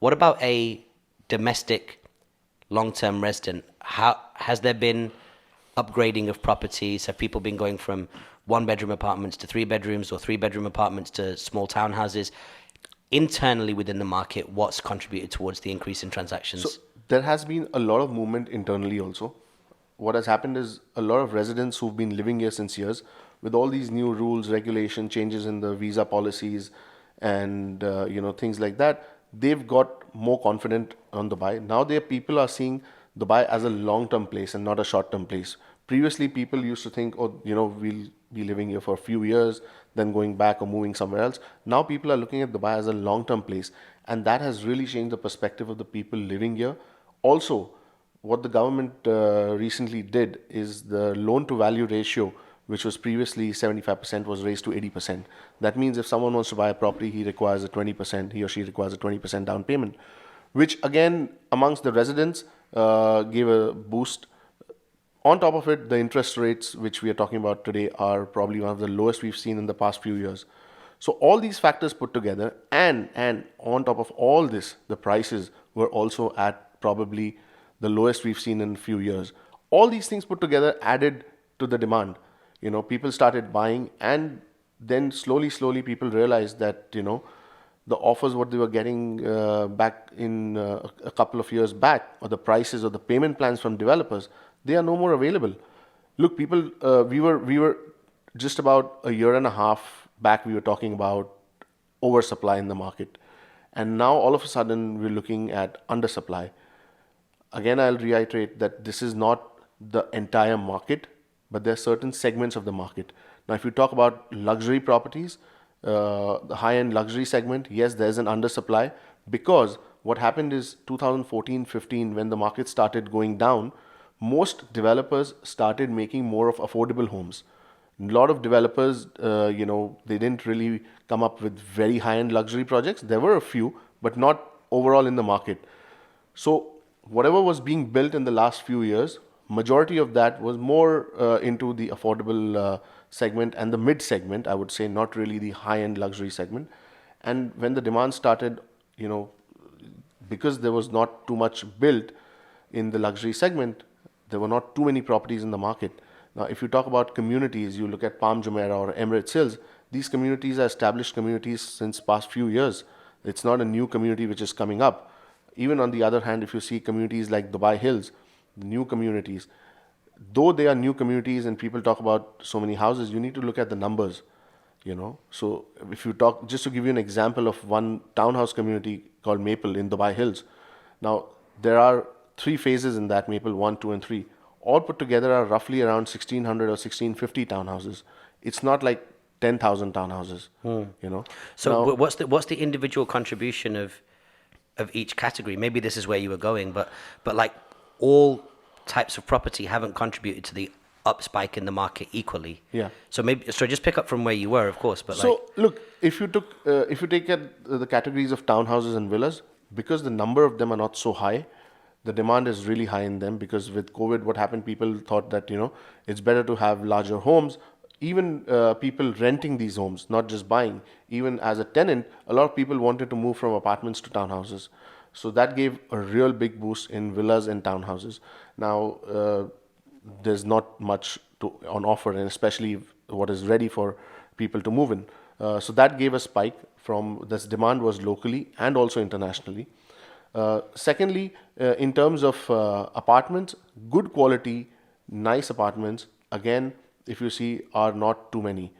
What about a domestic long-term resident? How has there been upgrading of properties? Have people been going from one-bedroom apartments to three bedrooms or three-bedroom apartments to small townhouses? Internally within the market, what's contributed towards the increase in So transactions? there has been a lot of movement internally also. What has happened is a lot of residents who've been living here since years, with all these new rules, regulation, changes in the visa policies, and things like that, they've got more confident on Dubai. Now their people are seeing Dubai as a long-term place and not a short-term place. Previously, people used to think, oh, we'll be living here for a few years, then going back or moving somewhere else. Now people are looking at Dubai as a long-term place, and that has really changed the perspective of the people living here. Also, what the government recently did is the loan to value ratio, which was previously 75%, was raised to 80%. That means if someone wants to buy a property, he requires a 20%, he or she requires a 20% down payment, which again, amongst the residents, gave a boost. On top of it, the interest rates which we are talking about today are probably one of the lowest we've seen in the past few years. So all these factors put together, and on top of all this, the prices were also at probably the lowest we've seen in a few years. All these things put together added to the demand. People started buying, and then slowly, people realized that the offers what they were getting back in a couple of years back, or the prices or the payment plans from developers, they are no more available. Look, people, we were just about a year and a half back, we were talking about oversupply in the market, and now all of a sudden we're looking at undersupply. Again, I'll reiterate that this is not the entire market, but there are certain segments of the market. Now, if you talk about luxury properties, the high-end luxury segment, yes, there's an undersupply, because what happened is 2014-15, when the market started going down, most developers started making more of affordable homes. A lot of developers, they didn't really come up with very high-end luxury projects. There were a few, but not overall in the market. So whatever was being built in the last few years, majority of that was more into the affordable segment and the mid segment, I would say, not really the high-end luxury segment. And when the demand started, because there was not too much built in the luxury segment, there were not too many properties in the market. Now, if you talk about communities, you look at Palm Jumeirah or Emirates Hills, these communities are established communities since past few years. It's not a new community which is coming up. Even on the other hand, if you see communities like Dubai Hills, the new communities, though they are new communities and people talk about so many houses, you need to look at the numbers. So if you talk, just to give you an example of one townhouse community called Maple in Dubai Hills. Now, there are three phases in that Maple, 1, 2, and 3. All put together are roughly around 1600 or 1650 townhouses. It's not like 10,000 townhouses, you know. So Now, what's the individual contribution of each category? Maybe this is where you were going, but like all types of property haven't contributed to the up spike in the market equally. yeah. So just pick up from where you were, of course, but like So look, if you take at the categories of townhouses and villas, because the number of them are not so high, the demand is really high in them. Because with COVID, what happened? People thought that it's better to have larger homes. Even people renting these homes, not just buying. Even as a tenant, a lot of people wanted to move from apartments to townhouses. So that gave a real big boost in villas and townhouses. Now, there's not much on offer, and especially what is ready for people to move in. So that gave a spike from this demand was locally and also internationally. Secondly, in terms of apartments, good quality, nice apartments, again, if you see, are not too many.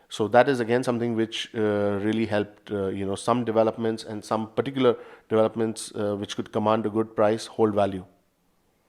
So that is again something which really helped, some developments and some particular developments which could command a good price, hold value.